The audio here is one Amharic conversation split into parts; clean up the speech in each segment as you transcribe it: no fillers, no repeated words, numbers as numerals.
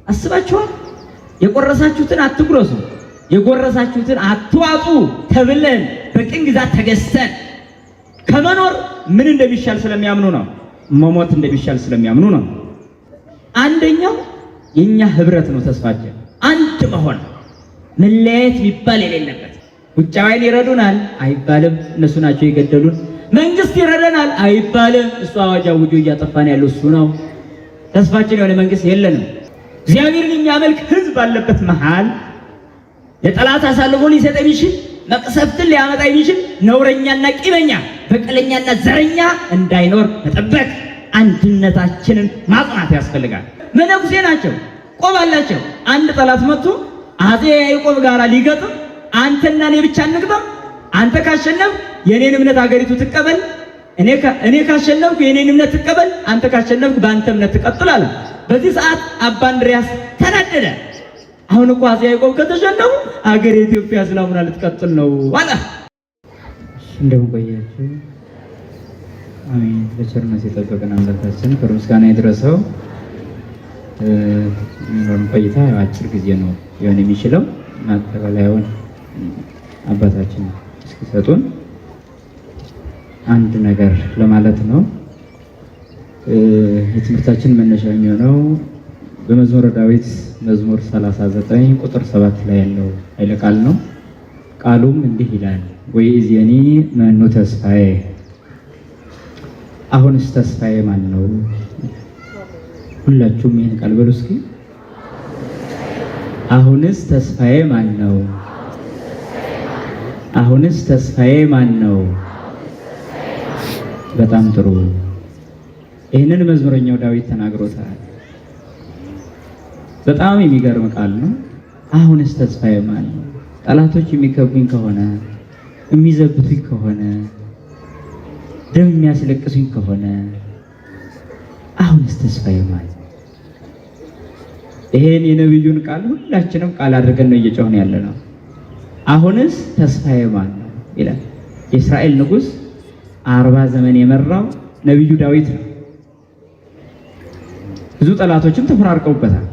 አስባችኋል? የቆረሳችሁትን አትጉረሱ፣ የጎረሳችሁትን አትዋጡ ተብለን በቅኝ ግዛት ተገዝተን ከመኖር ምን እንደሚሻል ስለሚያምኑ ነው። መሞት እንደሚሻል ስለሚያምኑ ነው። አንደኛው የኛ ህብረት ነው ተስፋችን፣ አንድ መሆን፣ መለያየት የሚባል የሌለበት። ውጫውያን ይረዱናል አይባልም፣ እነሱ ናቸው የገደሉን። መንግስት ይረዳናል አይባልም፣ እሱ አዋጅ አውጆ እያጠፋን ያለው እሱ ነው። ተስፋችን የሆነ መንግስት የለንም። እግዚአብሔርን የሚያመልክ ህዝብ ባለበት መሃል ለጠላት አሳልፎ ሊሰጥ የሚችል መቅሰፍትን ሊያመጣ የሚችል ነውረኛና ቂመኛ በቀለኛና ዘረኛ እንዳይኖር መጠበቅ፣ አንድነታችንን ማጽናት ያስፈልጋል። መነኩሴ ናቸው፣ ቆብ አላቸው። አንድ ጠላት መጥቶ አፄ ያዕቆብ ጋር ሊገጥም አንተና እኔ ብቻ እንግጠም፣ አንተ ካሸነፍ የኔን እምነት አገሪቱ ትቀበል፣ እኔ ካሸነፍኩ የኔን እምነት ትቀበል፣ አንተ ካሸነፍኩ በአንተ እምነት ትቀጥል። በዚህ ሰዓት አባ እንድርያስ ተናደደ። አሁን እኮ አፄ ያዕቆብ ከተሸነፉ አገር የኢትዮጵያ እስላሙና ልትቀጥል ነው አለ። እንደምን ቆያችሁ? አሜን። በቸርነት የጠበቀን አምላካችን ክብር ምስጋና ይድረሰው። ቆይታ አጭር ጊዜ ነው ሊሆን የሚችለው። ማጠቃለያውን አባታችን እስኪሰጡን አንድ ነገር ለማለት ነው። የትምህርታችን መነሻ የሚሆነው በመዝሙረ ዳዊት መዝሙር 39 ቁጥር 7 ላይ ያለው ኃይለ ቃል ነው። ቃሉም እንዲህ ይላል፣ ወይእዜኒ መኑ ተስፋዬ፣ አሁንስ ተስፋዬ ማን ነው? ሁላችሁም ይህን ቃል በሉ እስኪ። አሁንስ ተስፋዬ ማን ነው? አሁንስ ተስፋዬ ማን ነው? በጣም ጥሩ። ይህንን መዝሙረኛው ዳዊት ተናግሮታል። በጣም የሚገርም ቃል ነው። አሁንስ ተስፋዬ ማን ነው? ጠላቶች የሚከቡኝ ከሆነ፣ የሚዘብቱኝ ከሆነ፣ ደም የሚያስለቅሱኝ ከሆነ አሁንስ ተስፋዬ ማን ነው? ይሄን የነብዩን ቃል ሁላችንም ቃል አድርገን ነው እየጮህን ያለ ነው። አሁንስ ተስፋዬ ማን ነው ይላል። የእስራኤል ንጉሥ 40 ዘመን የመራው ነብዩ ዳዊት ነው። ብዙ ጠላቶችም ተፈራርቀውበታል።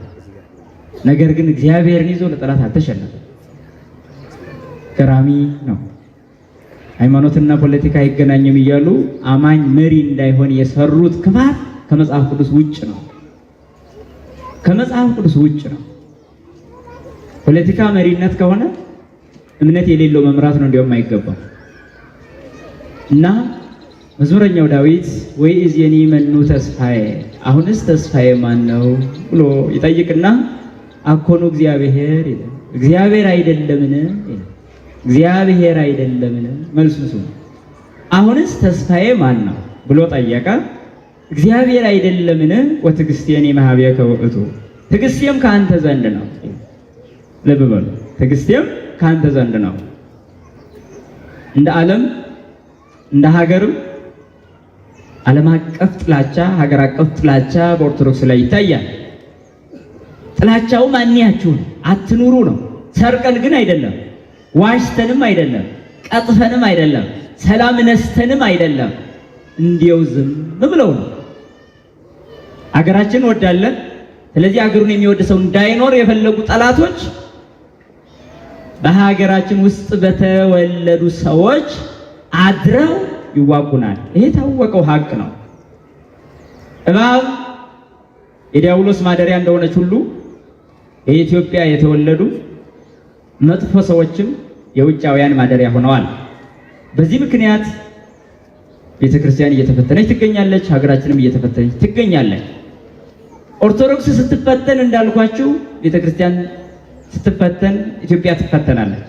ነገር ግን እግዚአብሔርን ይዞ ለጠላት አልተሸነፈም። ገራሚ ነው። ሃይማኖትና ፖለቲካ አይገናኝም እያሉ አማኝ መሪ እንዳይሆን የሰሩት ክፋት ከመጽሐፍ ቅዱስ ውጭ ነው። ከመጽሐፍ ቅዱስ ውጭ ነው። ፖለቲካ መሪነት ከሆነ እምነት የሌለው መምራት ነው እንዲያውም አይገባም። እና መዝሙረኛው ዳዊት ወይእዜኒ መኑ ተስፋዬ፣ አሁንስ ተስፋዬ ማን ነው ብሎ ይጠይቅና አኮኑ እግዚአብሔር ይላል። እግዚአብሔር አይደለምን ይላል። እግዚአብሔር አይደለምን? መልሱ እሱ ነው። አሁንስ ተስፋዬ ማን ነው ብሎ ጠየቀ። እግዚአብሔር አይደለምን? ወትዕግሥቴኒ እምኀቤከ ውእቱ፣ ትዕግስቴም ከአንተ ዘንድ ነው። ልብ በሉ፣ ትዕግስቴም ከአንተ ዘንድ ነው። እንደ ዓለም እንደ ሀገርም ዓለም አቀፍ ጥላቻ፣ ሀገር አቀፍ ጥላቻ በኦርቶዶክስ ላይ ይታያል። ጥላቻው ማንያችሁን አትኑሩ ነው። ሰርቀን ግን አይደለም፣ ዋሽተንም አይደለም፣ ቀጥፈንም አይደለም፣ ሰላም ነስተንም አይደለም፣ እንዲያው ዝም ብለው ነው። ሀገራችን ወዳለን። ስለዚህ ሀገሩን የሚወድ ሰው እንዳይኖር የፈለጉ ጠላቶች በሀገራችን ውስጥ በተወለዱ ሰዎች አድረው ይዋጉናል። ይሄ ታወቀው ሀቅ ነው። እባብ የዲያብሎስ ማደሪያ እንደሆነች ሁሉ የኢትዮጵያ የተወለዱ መጥፎ ሰዎችም የውጫውያን ማደሪያ ሆነዋል። በዚህ ምክንያት ቤተክርስቲያን እየተፈተነች ትገኛለች። ሀገራችንም እየተፈተነች ትገኛለች። ኦርቶዶክስ ስትፈተን እንዳልኳችሁ ቤተክርስቲያን ስትፈተን ኢትዮጵያ ትፈተናለች።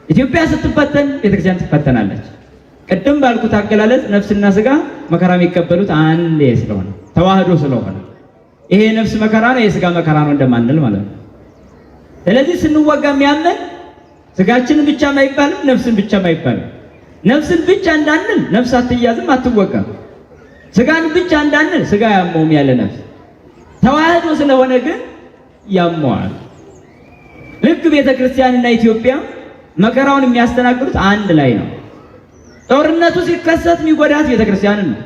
ኢትዮጵያ ስትፈተን ቤተክርስቲያን ትፈተናለች። ቅድም ባልኩት አገላለጽ ነፍስና ስጋ መከራ የሚቀበሉት አንዴ ስለሆነ ተዋህዶ ስለሆነ ይሄ ነፍስ መከራ ነው፣ የስጋ መከራ ነው እንደማንል ማለት ነው። ስለዚህ ስንወጋ የሚያመን ስጋችንን ብቻ አይባልም፣ ነፍስን ብቻ አይባልም። ነፍስን ብቻ እንዳንል ነፍስ አትያዝም፣ አትወጋም። ስጋን ብቻ እንዳንል ስጋ ያመውም ያለ ነፍስ ተዋህዶ ስለሆነ ግን ያመዋል። ልክ ቤተክርስቲያንና ኢትዮጵያ መከራውን የሚያስተናግዱት አንድ ላይ ነው። ጦርነቱ ሲከሰት የሚጎዳት ቤተክርስቲያንን ነው።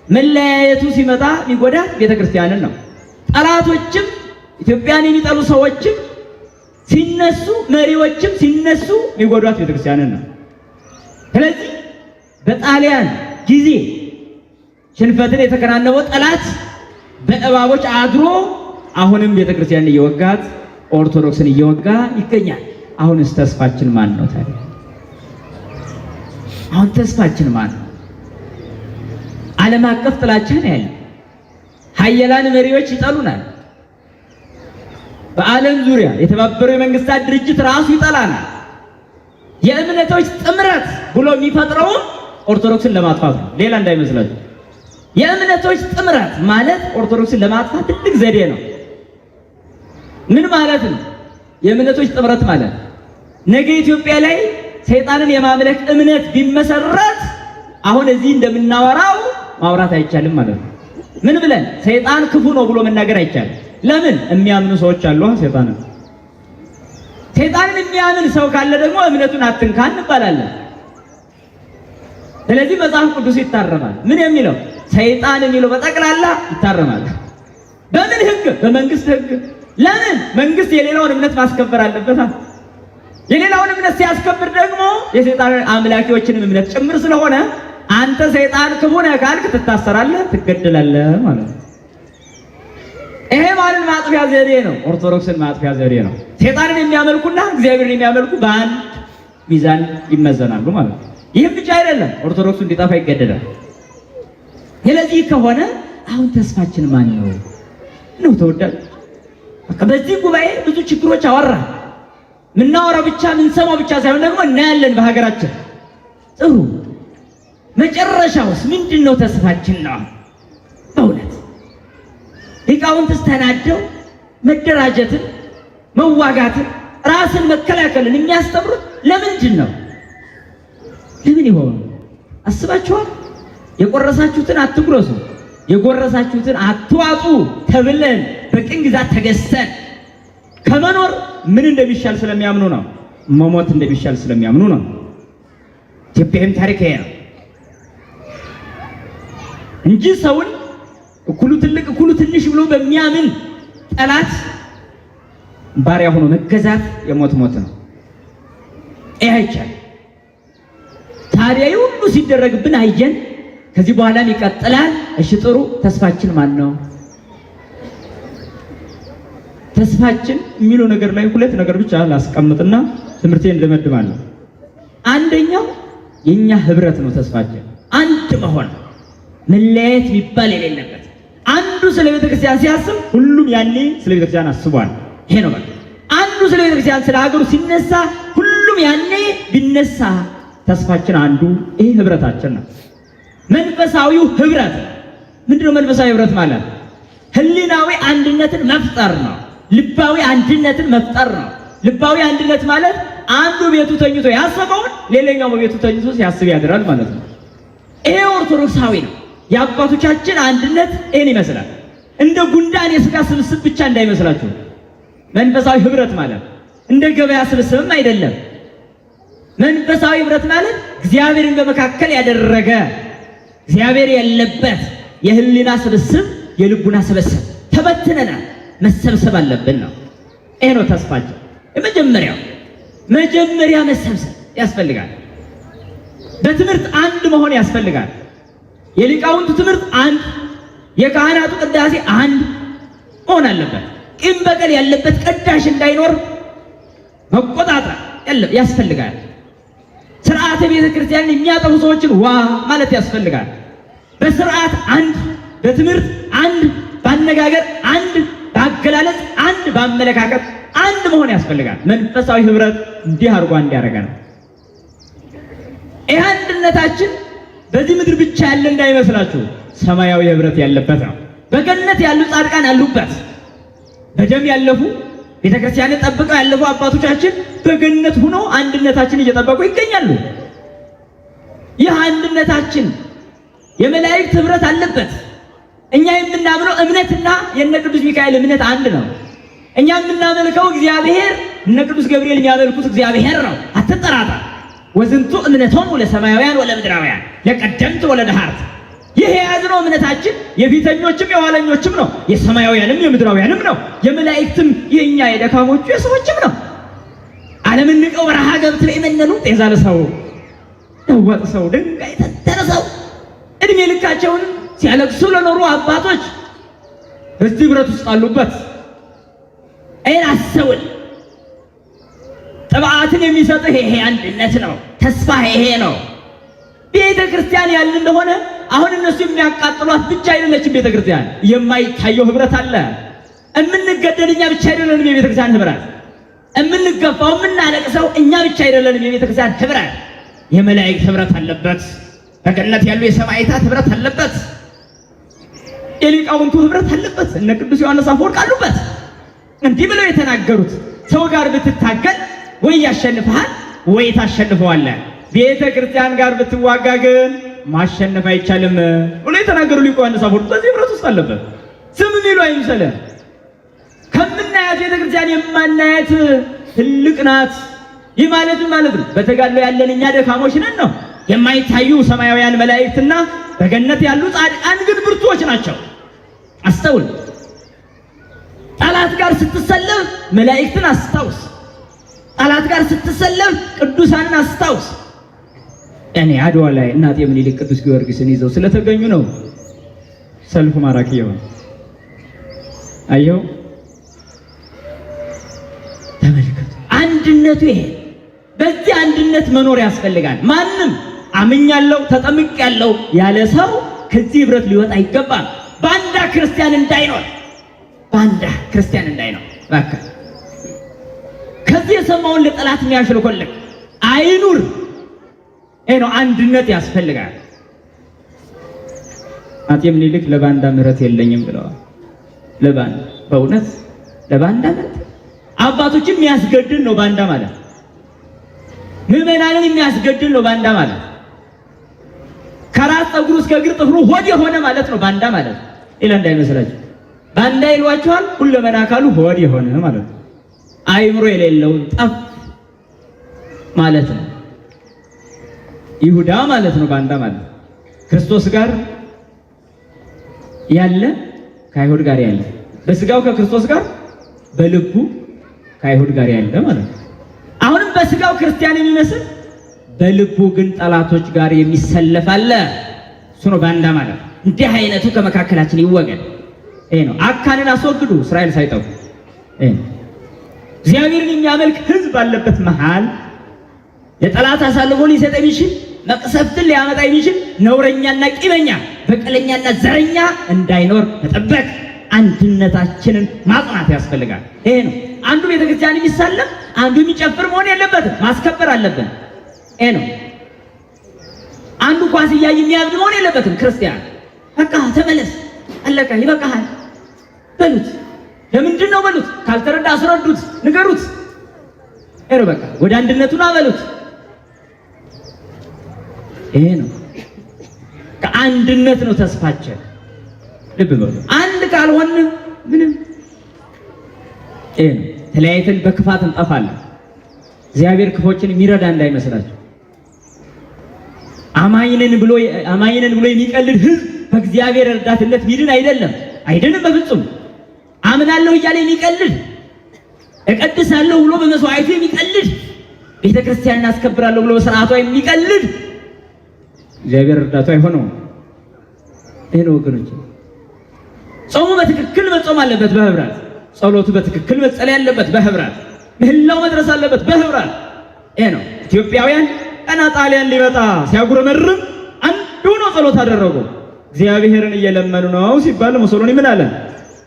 መለያየቱ ሲመጣ የሚጎዳት ቤተክርስቲያንን ነው። ጠላቶችም ኢትዮጵያን የሚጠሉ ሰዎችም ሲነሱ መሪዎችም ሲነሱ የሚጎዷት ቤተክርስቲያንን ነው። ስለዚህ በጣሊያን ጊዜ ሽንፈትን የተከናነበው ጠላት በእባቦች አድሮ አሁንም ቤተክርስቲያንን እየወጋት ኦርቶዶክስን እየወጋ ይገኛል። አሁንስ ተስፋችን ማን ነው ታዲያ? አሁን ተስፋችን ማን ነው? ዓለም አቀፍ ጥላቻ ነው ያለው። ኃያላን መሪዎች ይጠሉናል። በዓለም ዙሪያ የተባበረው የመንግስታት ድርጅት ራሱ ይጠላናል። የእምነቶች ጥምረት ብሎ የሚፈጥረው ኦርቶዶክስን ለማጥፋት ነው። ሌላ እንዳይመስላችሁ። የእምነቶች ጥምረት ማለት ኦርቶዶክስን ለማጥፋት ትልቅ ዘዴ ነው። ምን ማለት ነው? የእምነቶች ጥምረት ማለት ነገ ኢትዮጵያ ላይ ሰይጣንን የማምለክ እምነት ቢመሰረት አሁን እዚህ እንደምናወራው ማውራት አይቻልም ማለት ነው። ምን ብለን ሰይጣን ክፉ ነው ብሎ መናገር አይቻልም። ለምን? የሚያምኑ ሰዎች አሉ። ሰይጣንን የሚያምን ሰው ካለ ደግሞ እምነቱን አትንካ እንባላለን። ስለዚህ መጽሐፍ ቅዱስ ይታረማል። ምን የሚለው? ሰይጣን የሚለው በጠቅላላ ይታረማል። በምን ህግ? በመንግስት ህግ። ለምን? መንግስት የሌላውን እምነት ማስከበር አለበት። የሌላውን እምነት ሲያስከብር ደግሞ የሰይጣን አምላኪዎችንም እምነት ጭምር ስለሆነ አንተ ሰይጣን ክፉ ነህ ካልክ ትታሰራለህ፣ ትገደላለህ ማለት ነው። ይሄ ማለት ማጥፊያ ዘዴ ነው። ኦርቶዶክስን ማጥፊያ ዘዴ ነው። ሰይጣንን የሚያመልኩና እግዚአብሔርን የሚያመልኩ በአንድ ሚዛን ይመዘናሉ ማለት ነው። ይህም ብቻ አይደለም፣ ኦርቶዶክሱ እንዲጠፋ ይገደዳል። ስለዚህ ከሆነ አሁን ተስፋችን ማን ነው ነው? ተወዳጅ በዚህ ጉባኤ ብዙ ችግሮች አወራ። ምናወራው ብቻ ምንሰማው ብቻ ሳይሆን ደግሞ እናያለን በሀገራችን። ጥሩ መጨረሻውስ ምንድነው? ተስፋችን ነው በእውነት ሊቃውንትስ ተናደው መደራጀትን፣ መዋጋትን፣ ራስን መከላከልን የሚያስተምሩት ለምንድን ነው? ለምን ይሆን አስባችኋል? የቆረሳችሁትን አትጉረሱ፣ የጎረሳችሁትን አትዋጡ ተብለን በቅኝ ግዛት ተገዝተን ከመኖር ምን እንደሚሻል ስለሚያምኑ ነው። መሞት እንደሚሻል ስለሚያምኑ ነው። ኢትዮጵያም ታሪክ ይሄ ነው እንጂ ሰውን እኩሉ ትልቅ እኩሉ ትንሽ ብሎ በሚያምን ጠላት ባሪያ ሆኖ መገዛት የሞት ሞት ነው። ይሄ አይቻልም። ታዲያ ሁሉ ሲደረግብን አየን። ከዚህ በኋላም ይቀጥላል። እሺ ጥሩ፣ ተስፋችን ማን ነው? ተስፋችን የሚለው ነገር ላይ ሁለት ነገር ብቻ ላስቀምጥና ትምህርቴን እንደመድማለሁ። አንደኛው የኛ ህብረት ነው። ተስፋችን አንድ መሆን፣ መለያየት የሚባል የሌለበት። አንዱ ስለ ቤተክርስቲያን ሲያስብ ሁሉም ያኔ ስለ ቤተክርስቲያን አስቧል። ይሄ ነው ማለት። አንዱ ስለ ቤተክርስቲያን ስለ ሀገሩ ሲነሳ ሁሉም ያኔ ቢነሳ ተስፋችን አንዱ ይሄ ህብረታችን ነው። መንፈሳዊው ህብረት ምንድነው? መንፈሳዊ ህብረት ማለት ህሊናዊ አንድነትን መፍጠር ነው። ልባዊ አንድነትን መፍጠር ነው። ልባዊ አንድነት ማለት አንዱ ቤቱ ተኝቶ ያሰበውን ሌላኛው በቤቱ ተኝቶ ሲያስብ ያድራል ማለት ነው። ይሄ ኦርቶዶክሳዊ ነው። የአባቶቻችን አንድነት ይሄን ይመስላል። እንደ ጉንዳን የሥጋ ስብስብ ብቻ እንዳይመስላችሁ። መንፈሳዊ ህብረት ማለት እንደ ገበያ ስብስብም አይደለም። መንፈሳዊ ህብረት ማለት እግዚአብሔርን በመካከል ያደረገ እግዚአብሔር ያለበት የህሊና ስብስብ፣ የልቡና ስብስብ። ተበትነናል፣ መሰብሰብ አለብን ነው። ይሄ ነው ተስፋችን። መጀመሪያ መሰብሰብ ያስፈልጋል። በትምህርት አንድ መሆን ያስፈልጋል። የሊቃውንቱ ትምህርት አንድ፣ የካህናቱ ቅዳሴ አንድ መሆን አለበት። ቂም በቀል ያለበት ቀዳሽ እንዳይኖር መቆጣጠር ያስፈልጋል። ስርዓተ ቤተ ክርስቲያን የሚያጠፉ ሰዎችን ዋ ማለት ያስፈልጋል። በስርዓት አንድ፣ በትምህርት አንድ፣ ባነጋገር አንድ፣ በአገላለጽ አንድ፣ በአመለካከት አንድ መሆን ያስፈልጋል። መንፈሳዊ ህብረት እንዲህ አድርጎ እንዲያደርገን ነው። ይህ አንድነታችን በዚህ ምድር ብቻ ያለ እንዳይመስላችሁ፣ ሰማያዊ ህብረት ያለበት ነው። በገነት ያሉ ጻድቃን ያሉበት፣ በደም ያለፉ ቤተክርስቲያንን ጠብቀው ያለፉ አባቶቻችን በገነት ሆኖ አንድነታችን እየጠበቁ ይገኛሉ። ይህ አንድነታችን የመላእክት ህብረት አለበት። እኛ የምናምነው እምነትና የነ ቅዱስ ሚካኤል እምነት አንድ ነው። እኛ የምናመልከው እግዚአብሔር እነ ቅዱስ ገብርኤል የሚያመልኩት እግዚአብሔር ነው። አትጠራጠር። ወዝንቱ እምነቶሙ ለሰማያውያን ወለምድራውያን ለቀደምት ወለደሃርት። ይሄ የያዝነው እምነታችን የፊተኞችም የኋለኞችም ነው፣ የሰማያውያንም የምድራውያንም ነው፣ የመላእክትም የኛ የደካሞቹ የሰዎችም ነው። ዓለምን ንቀው በረሃ ገብተው የመነኑ ጤዛ ለሰው ደወጥ ሰው ድንጋይ ተተረሰው እድሜ ልካቸውን ሲያለቅሱ ለኖሩ አባቶች በዚህ ብረት ውስጥ አሉበት። አይን አሰውል ጥብዓትን የሚሰጥህ ይሄ አንድነት ነው። ተስፋ ይሄ ነው። ቤተ ክርስቲያን ያልን እንደሆነ አሁን እነሱ የሚያቃጥሏት ብቻ አይደለችም። ቤተ ክርስቲያን የማይታየው ህብረት አለ። እምንገደል እኛ ብቻ አይደለንም። የቤተ ክርስቲያን ህብረት እምንገፋው የምናለቅሰው እኛ ብቻ አይደለንም። የቤተ ክርስቲያን ህብረት የመላእክት ህብረት አለበት። በገነት ያሉ የሰማዕታት ህብረት አለበት። የሊቃውንቱ ህብረት አለበት። እነ ቅዱስ ዮሐንስ አፈወርቅ አሉበት። እንዲህ ብለው የተናገሩት ሰው ጋር ብትታገል ወይ ያሸንፍሃል ወይ ታሸንፈዋለህ። ቤተ ክርስቲያን ጋር ብትዋጋ ግን ማሸነፍ አይቻልም ብሎ የተናገሩ ሊቁ ዮሐንስ አፈወርቅ በዚህ ህብረት ውስጥ አለበት። ስም ሚሉ አይምሰልህ። ከምናያት ቤተ ክርስቲያን የማናያት ትልቅ ናት። ይህ ማለት ማለት ነው በተጋድሎ ያለን እኛ ደካሞች ነን ነው። የማይታዩ ሰማያውያን መላእክትና በገነት ያሉ ጻድቃን ግን ብርቱዎች ናቸው። አስተውል። ጠላት ጋር ስትሰለፍ መላእክትን አስታውስ። ጠላት ጋር ስትሰለፍ ቅዱሳንን አስታውስ። እኔ አድዋ ላይ እናቴ ምኒልክ ቅዱስ ጊዮርጊስን ይዘው ስለተገኙ ነው ሰልፉ ማራኪ ይሆን። አየው ተመልከቱ። አንድነቱ ይሄ በዚህ አንድነት መኖር ያስፈልጋል። ማንም አምኛለሁ ተጠምቄያለሁ ያለ ሰው ከዚህ ህብረት ሊወጣ አይገባም። ባንዳ ክርስቲያን እንዳይኖር፣ ባንዳ ክርስቲያን እንዳይኖር እባክህ። ከዚህ የሰማውን ለጠላት የሚያሽልኮልክ አይኑር። ይሄ ነው አንድነት ያስፈልጋል። አጤ ምኒልክ ለባንዳ ምሕረት የለኝም ብለዋል። ለባንዳ በእውነት ለባንዳ ምሕረት አባቶችም የሚያስገድል ነው ባንዳ ማለት። ምዕመናንን የሚያስገድል ነው ባንዳ ማለት። ከራስ ፀጉሩ እስከ እግር ጥፍሩ ሆድ የሆነ ማለት ነው ባንዳ ማለት። ሌላ እንዳይመስላችሁ ባንዳ ይሏቸዋል። ሁለመና አካሉ ሆድ የሆነ ማለት ነው። አይምሮ የሌለው ጠፍ ማለት ነው። ይሁዳ ማለት ነው ባንዳ ማለት። ክርስቶስ ጋር ያለ ከአይሁድ ጋር ያለ፣ በስጋው ከክርስቶስ ጋር በልቡ ከአይሁድ ጋር ያለ ማለት ነው። አሁንም በስጋው ክርስቲያን የሚመስል በልቡ ግን ጠላቶች ጋር የሚሰለፍ አለ። እሱ ነው ባንዳ ማለት። እንዲህ አይነቱ ከመካከላችን ይወገድ። ይሄ ነው አካንን አስወግዱ እስራኤል ሳይጠፉ። ይሄ ነው እግዚአብሔርን የሚያመልክ ሕዝብ ባለበት መሃል ለጠላት አሳልፎ ሊሰጥ የሚችል መቅሰፍትን ሊያመጣ የሚችል ነውረኛና ቂመኛ በቀለኛና ዘረኛ እንዳይኖር መጠበቅ፣ አንድነታችንን ማጽናት ያስፈልጋል። ይሄ ነው አንዱ ቤተክርስቲያን የሚሳለም አንዱ የሚጨፍር መሆን የለበትም። ማስከበር አለብን። ይሄ ነው አንዱ ኳስ እያየ የሚያብድ መሆን የለበትም። ክርስቲያን በቃ ተመለስ፣ አለቀ፣ ይበቃሃል በሉት። ለምንድን ነው በሉት። ካልተረዳ አስረዱት፣ ንገሩት። ይሄ ነው በቃ ወደ አንድነቱን አበሉት። ይሄ ነው ከአንድነት ነው ተስፋችን። ልብ በሉ። አንድ ካልሆን ምንም ይሄ ነው ተለያይተን በክፋት እንጠፋለን። እግዚአብሔር ክፎችን የሚረዳ እንዳይመስላችሁ። አማኝነን ብሎ የሚቀልድ ሕዝብ በእግዚአብሔር እርዳትነት ሚድን አይደንም በፍጹም። አምናለሁ እያለ የሚቀልድ እቀድሳለሁ ብሎ በመስዋዕቱ የሚቀልድ ቤተክርስቲያንን አስከብራለሁ ብሎ በሥርዓቷ የሚቀልድ እግዚአብሔር እርዳቱ አይሆነውም። ይሄ ነው ወገኖች። ጾሙ በትክክል መጾም አለበት በህብረት። ጸሎቱ በትክክል መጸለይ ያለበት በህብረት። ምህላው መድረስ አለበት በህብረት። ይሄ ነው ኢትዮጵያውያን ቀና ጣሊያን ሊመጣ ሲያጉረመርም አንዱ ነው ጸሎት አደረጉ። እግዚአብሔርን እየለመኑ ነው ሲባል ሙሶሎኒ ምን አለ?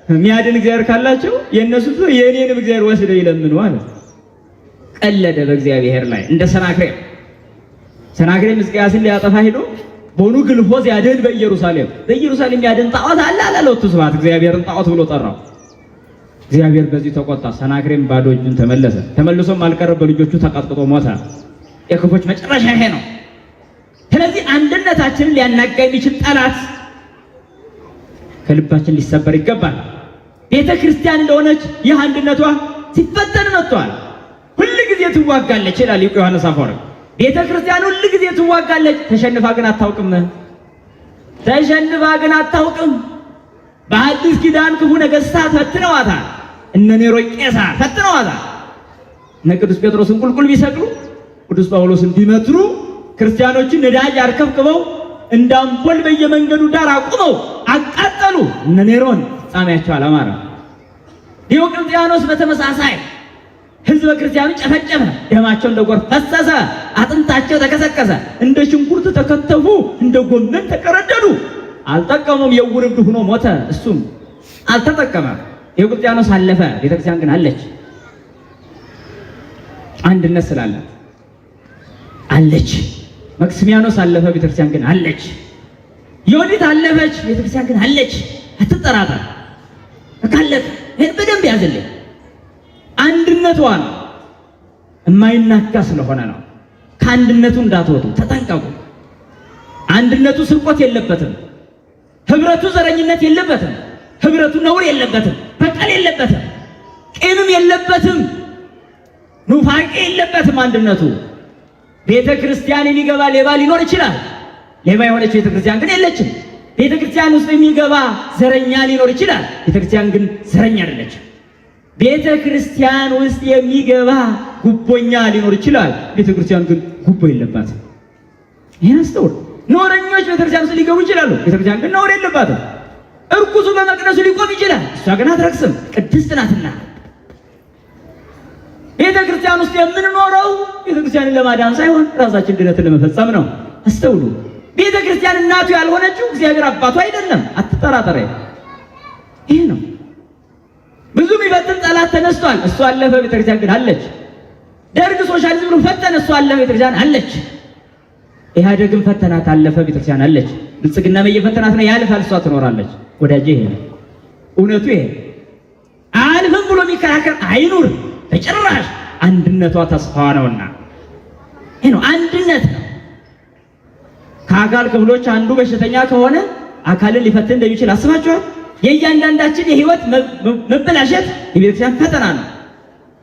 የሚያድን እግዚአብሔር ካላቸው የእነሱ የእኔንም እግዚአብሔር ወስደው ይለምኑ አለ። ቀለደ በእግዚአብሔር ላይ እንደ ሰናክሬም ሕዝቅያስን ሊያጠፋ ሄዶ ቦኑ ግልፎዝ ያድን በኢየሩሳሌም ያድን ጣዖት አለ አላለውቱ ስብሐት እግዚአብሔርን ጣዖት ብሎ ጠራው። እግዚአብሔር በዚህ ተቆጣ። ሰናክሬም ባዶ እጁን ተመለሰ። ተመልሶም አልቀረም፣ በልጆቹ ተቀጥቅጦ ሞተ። የክፎች መጨረሻ ይሄ ነው። ስለዚህ አንድነታችንን ሊያናጋ የሚችል ጠላት ከልባችን ሊሰበር ይገባል። ቤተ ክርስቲያን እንደሆነች ይህ አንድነቷ ሲፈተን መጥቷል። ሁሉ ጊዜ ትዋጋለች ይላል ሊቁ ዮሐንስ አፈወርቅ። ቤተ ክርስቲያን ሁሉ ጊዜ ትዋጋለች፣ ተሸንፋ ግን አታውቅም። ተሸንፋ ግን አታውቅም። በአዲስ ኪዳን ክፉ ነገሥታት ፈትነዋታል። እነ ኔሮ ቄሳር ፈትነዋታል። እነ ቅዱስ ጴጥሮስን ቁልቁል ቢሰቅሉ፣ ቅዱስ ጳውሎስን ቢመትሩ፣ ክርስቲያኖችን ነዳጅ አርከፍክበው እንዳምፖል በየመንገዱ ዳር አቁመው አቃጠሉ። እነ ኔሮን ፍጻሜያቸው አላማረም። ዲዮቅልጥያኖስ በተመሳሳይ ሕዝበ ክርስቲያኑ ጨፈጨፈ። ደማቸው እንደ ጎርፍ ፈሰሰ። አጥንታቸው ተከሰከሰ። እንደ ሽንኩርት ተከተፉ፣ እንደ ጎመን ተቀረደዱ። አልጠቀሙም። የዕውር እብድ ሆኖ ሞተ። እሱም አልተጠቀመም። ዲዮቅልጥያኖስ አለፈ። ቤተክርስቲያን ግን አለች። አንድነት ስላላት አለች። መክስሚያኖስ አለፈ። ቤተክርስቲያን ግን አለች። ዮዲት አለፈች። ቤተክርስቲያን ግን አለች። አትጠራጠር። ካለፈ ይሄን በደንብ ያዝልኝ። አንድነቷ ነው የማይናጋ ስለሆነ ነው። ከአንድነቱ እንዳትወጡ ተጠንቀቁ። አንድነቱ ስርቆት የለበትም። ህብረቱ ዘረኝነት የለበትም። ህብረቱ ነውር የለበትም። በቀል የለበትም። ቂምም የለበትም። ኑፋቄ የለበትም። አንድነቱ ቤተ ክርስቲያን የሚገባ ሌባ ሊኖር ይችላል። ሌባ የሆነች ቤተ ክርስቲያን ግን የለችም። ቤተ ክርስቲያን ውስጥ የሚገባ ዘረኛ ሊኖር ይችላል። ቤተ ክርስቲያን ግን ዘረኛ አይደለችም። ቤተ ክርስቲያን ውስጥ የሚገባ ጉቦኛ ሊኖር ይችላል። ቤተ ክርስቲያን ግን ጉቦ የለባትም። ይሄን አስተውል። ኖረኞች ቤተ ክርስቲያን ውስጥ ሊገቡ ይችላሉ። ቤተ ክርስቲያን ግን ነውር የለባትም። እርኩሱ በመቅደሱ ሊቆም ይችላል። እሷ ግን አትረክስም፣ ቅድስት ናትና። ቤተ ክርስቲያን ውስጥ የምንኖረው ቤተ ክርስቲያንን ለማዳን ሳይሆን ራሳችን ድነትን ለመፈጸም ነው። አስተውሉ። ቤተ ክርስቲያን እናቱ ያልሆነችው እግዚአብሔር አባቱ አይደለም። አትጠራጠረ። ይሄ ነው። ብዙ የሚፈትን ጠላት ተነስቷል። እሱ አለፈ። ቤተ ክርስቲያን ግን አለች። ደርግ ሶሻሊዝም ነው ፈተነ። እሱ አለፈ። ቤተ ክርስቲያን አለች። ኢህአዴግም ፈተናት፣ አለፈ። ቤተ ክርስቲያን አለች። ብልጽግና እየፈተናት ነው፣ ያልፋል። እሷ ትኖራለች። ወዳጄ ይሄ ነው እውነቱ። ይሄ አልፍም ብሎ የሚከራከር አይኑር በጭራሽ። አንድነቷ ተስፋዋ ነውና ይሄ ነው አንድነት ነው። ከአካል ክፍሎች አንዱ በሽተኛ ከሆነ አካልን ሊፈትን እንደሚችል አስባችኋል? የእያንዳንዳችን የህይወት መበላሸት የቤተክርስቲያን ፈተና ነው።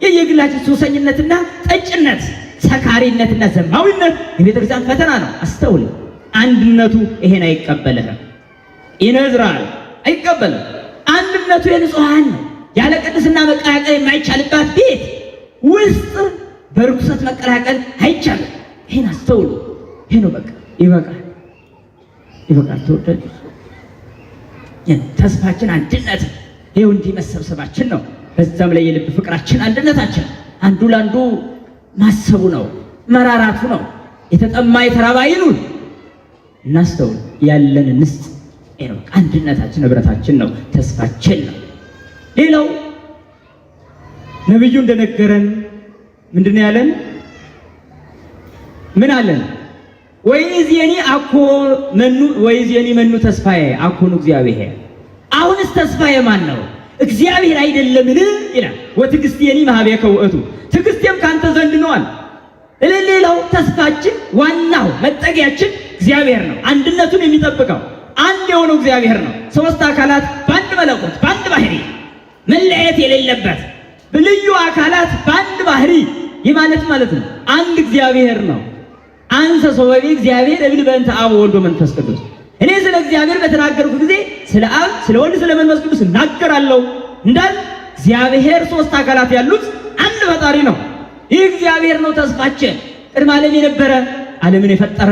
የየግላችን ሱሰኝነትና ጠጭነት፣ ሰካሪነትና ዘማዊነት የቤተክርስቲያን ፈተና ነው። አስተውል። አንድነቱ ይሄን አይቀበልህም። ይነዝራል፣ አይቀበልም። አንድነቱ የንጹሐን ነው። ያለ ቅድስና መቀላቀል የማይቻልባት ቤት ውስጥ በርኩሰት መቀላቀል አይቻልም። ይሄን አስተውሉ። ይሄ ነው በቃ። ይበቃል፣ ይበቃል። ተወዳጅ ተስፋችን አንድነት ይሄው እንዲህ መሰብሰባችን ነው። በዛም ላይ የልብ ፍቅራችን አንድነታችን፣ አንዱ ለአንዱ ማሰቡ ነው፣ መራራቱ ነው። የተጠማ የተራበ አይኑር። እናስተውል። ያለን እንስጥ። ይሄ ነው አንድነታችን፣ ህብረታችን ነው፣ ተስፋችን ነው። ሌላው ነብዩ እንደነገረን ምንድን ነው ያለን? ምን አለን? ወይዚየኒ መኑ ተስፋዬ አኮኑ እግዚአብሔር። አሁንስ ተስፋዬ ማን ነው? እግዚአብሔር አይደለምን ይላል። ወትዕግሥቴኒ መሀቤከ ውእቱ፣ ትዕግሥቴም ካንተ ዘንድ ነዋል። ሌላው ተስፋችን ዋናው መጠጊያችን እግዚአብሔር ነው። አንድነቱን የሚጠብቀው አንድ የሆነው እግዚአብሔር ነው። ሶስት አካላት በአንድ መለኮት በአንድ ባህሪ መለያየት የሌለበት ልዩ አካላት በአንድ ባህሪ ማለት ነው። አንድ እግዚአብሔር ነው። አንሰ ሶበቤ እግዚአብሔር እብል በእንተ አብ ወልድ ወመንፈስ ቅዱስ። እኔ ስለ እግዚአብሔር በተናገርኩ ጊዜ ስለ አብ፣ ስለ ወልድ፣ ስለ መንፈስ ቅዱስ እናገራለሁ እንዳል እግዚአብሔር ሶስት አካላት ያሉት አንድ ፈጣሪ ነው። ይህ እግዚአብሔር ነው ተስፋችን። ቅድመ ዓለም የነበረ ዓለምን የፈጠረ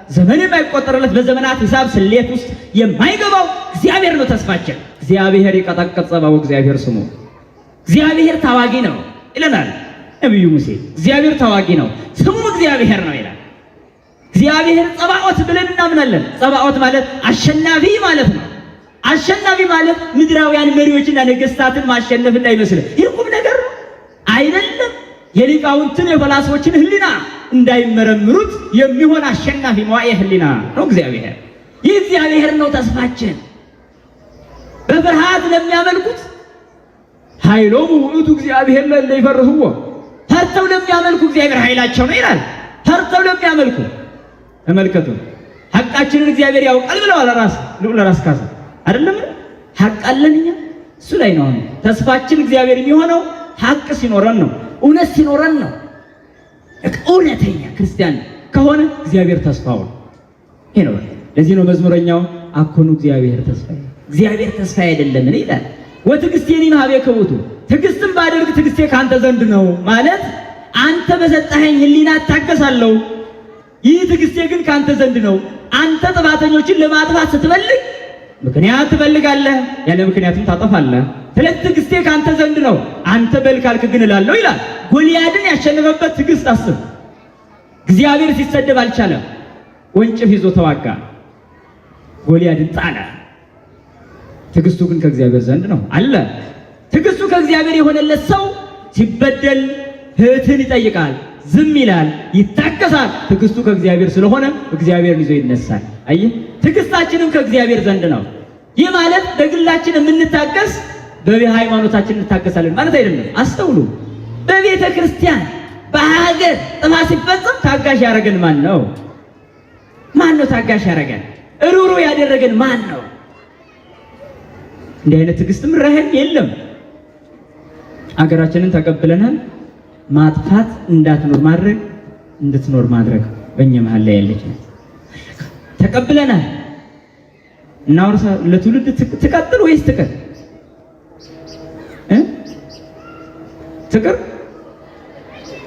ዘመን የማይቆጠርለት በዘመናት ሂሳብ ስሌት ውስጥ የማይገባው እግዚአብሔር ነው ተስፋችን። እግዚአብሔር ይቀጠቅጥ ጸባው እግዚአብሔር ስሙ። እግዚአብሔር ታዋጊ ነው ይለናል ነብዩ ሙሴ። እግዚአብሔር ታዋጊ ነው፣ ስሙም እግዚአብሔር ነው ይላል። እግዚአብሔር ጸባኦት ብለን እናምናለን። ጸባኦት ማለት አሸናፊ ማለት ነው። አሸናፊ ማለት ምድራውያን መሪዎችና ነገስታትን ማሸነፍ እንዳይመስል ይህ ቁም ነገር ነው አይደለም። የሊቃውንትን የፈላስፎችን ህሊና እንዳይመረምሩት የሚሆን አሸናፊ መዋዕየ ህሊና ነው እግዚአብሔር። ይህ እግዚአብሔር ነው ተስፋችን። በፍርሃት ለሚያመልኩት ኃይሎሙ ውእቱ እግዚአብሔር ለእለ ይፈርህዎ፣ ፈርተው ለሚያመልኩ እግዚአብሔር ኃይላቸው ነው ይላል። ፈርተው ለሚያመልኩ ተመልከቱ። ሐቃችንን እግዚአብሔር ያውቃል ብለዋል ለራስ ካሳ አይደለም። ሐቅ አለን እኛ፣ እሱ ላይ ነው ተስፋችን። እግዚአብሔር የሚሆነው ሐቅ ሲኖረን ነው፣ እውነት ሲኖረን ነው። እውነተኛ ክርስቲያን ከሆነ እግዚአብሔር ተስፋው ይሄ ነው። ለዚህ ነው መዝሙረኛው አኮኑ እግዚአብሔር ተስፋዬ እግዚአብሔር ተስፋዬ አይደለምን ይላል። ወትዕግሥቴኒ እምኀቤከ ውእቱ ትዕግሥትን ባደርግ ትዕግሥቴ ካንተ ዘንድ ነው ማለት አንተ በሰጠኸኝ ሕሊና እታገሳለሁ። ይህ ትዕግሥቴ ግን ካንተ ዘንድ ነው። አንተ ጥፋተኞችን ለማጥፋት ስትፈልግ ምክንያት ትፈልጋለህ፣ ያለ ምክንያትም ታጠፋለህ። ስለዚህ ትዕግሥቴ ካንተ ዘንድ ነው። አንተ በል ካልክ ግን እላለሁ ይላል። ጎልያድን ያሸነፈበት ትዕግሥት አስብ። እግዚአብሔር ሲሰደብ አልቻለም። ወንጭፍ ይዞ ተዋጋ፣ ጎልያድን ጣለ። ትዕግሥቱ ግን ከእግዚአብሔር ዘንድ ነው አለ። ትዕግሥቱ ከእግዚአብሔር የሆነለት ሰው ሲበደል ፍትህን ይጠይቃል፣ ዝም ይላል፣ ይታገሳል። ትዕግሥቱ ከእግዚአብሔር ስለሆነ እግዚአብሔርን ይዞ ይነሳል። አየህ፣ ትዕግሥታችንም ከእግዚአብሔር ዘንድ ነው። ይህ ማለት በግላችን የምንታገስ በሃይማኖታችን እንታገሳለን ማለት አይደለም። አስተውሉ። በቤተ ክርስቲያን በሀገር ጥፋት ሲፈጸም ታጋሽ ያደረገን ማን ነው? ማን ነው ታጋሽ ያደረገን? ሩሩ ያደረገን ማን ነው? እንዲህ አይነት ትዕግሥትም ረህም የለም። አገራችንን ተቀብለናል። ማጥፋት እንዳትኖር ማድረግ እንድትኖር ማድረግ በእኛ መሀል ላይ ያለች ነው። ተቀብለናል። እናውርሳ ለትውልድ ትቀጥል ወይስ ትቀር? ትቅር?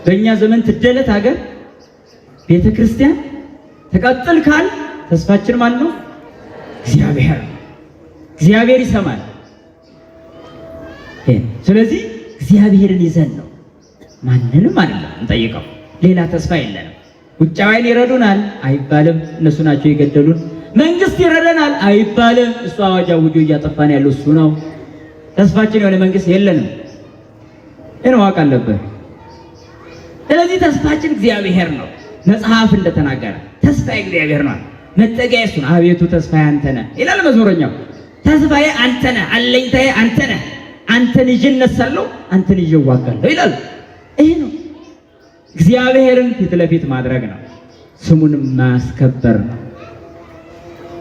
በእኛ ዘመን ትደለት ሀገር ቤተ ክርስቲያን ተቀጥል ካል ተስፋችን ማን ነው? እግዚአብሔር። እግዚአብሔር ይሰማል። ስለዚህ እግዚአብሔርን ይዘን ነው ማንንም አይደለም እንጠይቀው። ሌላ ተስፋ የለንም። ውጫዊን ይረዱናል አይባልም፣ እነሱ ናቸው የገደሉን። መንግስት ይረዳናል አይባልም፣ እሱ አዋጅ አውጆ እያጠፋን ያለው እሱ ነው። ተስፋችን የሆነ መንግስት የለንም። ይህን ማወቅ አለብን። ስለዚህ ተስፋችን እግዚአብሔር ነው። መጽሐፍ እንደተናገረ ተስፋ እግዚአብሔር ነው፣ መጠጊያ እሱ ነው። አቤቱ ተስፋዬ አንተ ነህ ይላል መዝሙረኛው። ተስፋዬ አንተ ነህ፣ አለኝታዬ አንተ ነህ። አንተን ይዤ እነሳለሁ፣ አንተን ይዤ እዋጋለሁ ይላል። ይሄ ነው እግዚአብሔርን ፊት ለፊት ማድረግ ነው። ስሙን ማስከበር ነው።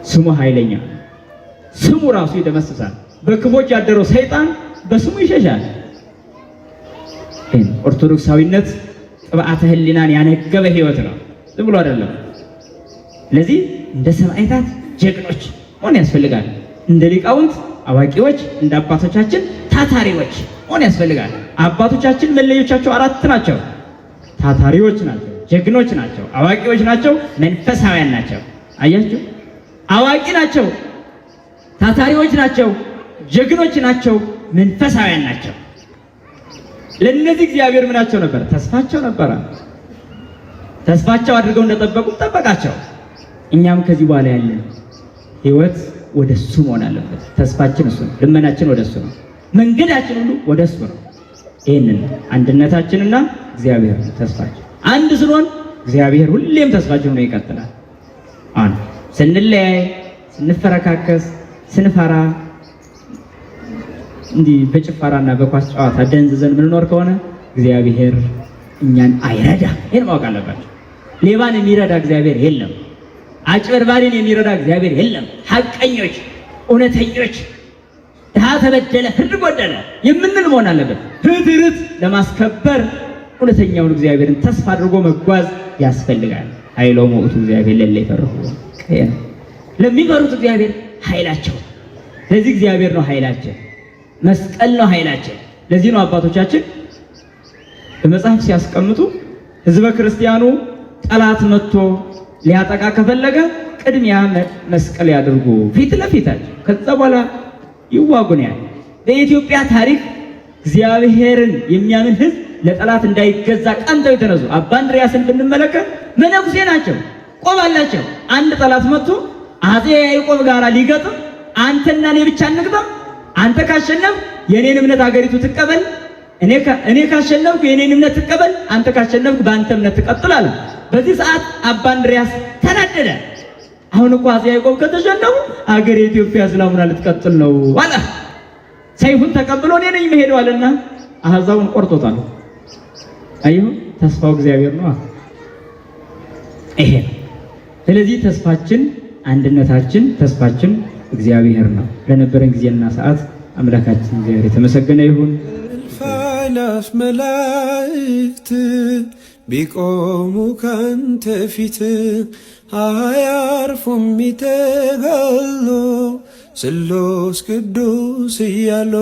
ስሙ ኃይለኛ፣ ስሙ ራሱ ይደመስሳል። በክፎች ያደረው ሰይጣን በስሙ ይሸሻል። ኦርቶዶክሳዊነት ጥብዓተ ሕሊናን ያነገበ ህይወት ነው፣ ዝም ብሎ አይደለም። ስለዚህ እንደ ሰማዕታት ጀግኖች መሆን ያስፈልጋል። እንደ ሊቃውንት አዋቂዎች፣ እንደ አባቶቻችን ታታሪዎች መሆን ያስፈልጋል። አባቶቻችን መለዮቻቸው 4 ናቸው። ታታሪዎች ናቸው፣ ጀግኖች ናቸው፣ አዋቂዎች ናቸው፣ መንፈሳውያን ናቸው። አያችሁ፣ አዋቂ ናቸው፣ ታታሪዎች ናቸው፣ ጀግኖች ናቸው፣ መንፈሳውያን ናቸው። ለነዚህ እግዚአብሔር ምናቸው ነበር? ተስፋቸው ነበር። ተስፋቸው አድርገው እንደጠበቁ ጠበቃቸው። እኛም ከዚህ በኋላ ያለን ህይወት ወደ እሱ መሆን አለበት። ተስፋችን እሱ ነው። ልመናችን ወደ እሱ ነው። መንገዳችን ሁሉ ወደ እሱ ነው። ይህንን አንድነታችንና እግዚአብሔር ተስፋችን አንድ ስለሆን እግዚአብሔር ሁሌም ተስፋችን ሆኖ ይቀጥላል። አሁን ስንለያይ፣ ስንፈረካከስ፣ ስንፈራ እንዲህ በጭፈራና በኳስ ጨዋታ ደንዝዘን ምንኖር ከሆነ እግዚአብሔር እኛን አይረዳ። ይሄን ማወቅ አለባቸው። ሌባን የሚረዳ እግዚአብሔር የለም። አጭበርባሪን የሚረዳ እግዚአብሔር የለም። ሐቀኞች፣ እውነተኞች፣ ድሃ ተበደለ፣ ፍርድ ጎደለ የምንል መሆን አለበት። ፍትርት ለማስከበር እውነተኛውን እግዚአብሔርን ተስፋ አድርጎ መጓዝ ያስፈልጋል። ኃይሎሙ ውእቱ እግዚአብሔር ለእለ ይፈርህዎ። ለሚፈሩት እግዚአብሔር ኃይላቸው። ለዚህ እግዚአብሔር ነው ኃይላችን፣ መስቀል ነው ኃይላችን። ለዚህ ነው አባቶቻችን በመጽሐፍ ሲያስቀምጡ ህዝበ ክርስቲያኑ ጠላት መጥቶ ሊያጠቃ ከፈለገ ቅድሚያ መስቀል ያድርጉ ፊት ለፊታቸው፣ ከዛ በኋላ ይዋጉን። ያለ በኢትዮጵያ ታሪክ እግዚአብሔርን የሚያምን ህዝብ ለጠላት እንዳይገዛ ቀንተው የተነሱ አባ እንድርያስን ብንመለከት መነኩሴ ናቸው፣ ቆብ አላቸው። አንድ ጠላት መጥቶ አፄ ያዕቆብ ጋር ሊገጥም አንተና እኔ ብቻ እንግጠም፣ አንተ ካሸነፍ የኔን እምነት አገሪቱ ትቀበል፣ እኔ ካሸነፍኩ የኔን እምነት ትቀበል፣ አንተ ካሸነፍኩ በአንተ እምነት ትቀጥላል። በዚህ ሰዓት አባ እንድርያስ ተናደደ። አሁን እኮ አፄ ያዕቆብ ከተሸነፉ አገር የኢትዮጵያ እስላሙና ልትቀጥል ነው አለ። ሰይፉን ተቀብሎ እኔ ነኝ የምሄደው አለና አህዛቡን ቆርጦታል። አይሁ ተስፋው እግዚአብሔር ነው። ይሄ ስለዚህ ተስፋችን፣ አንድነታችን፣ ተስፋችን እግዚአብሔር ነው። ለነበረን ጊዜና ሰዓት አምላካችን እግዚአብሔር የተመሰገነ ይሁን። አእላፍ መላእክት ቢቆሙ ካንተ ፊት አያርፉም ይተጋሉ ስሉስ ቅዱስ እያሉ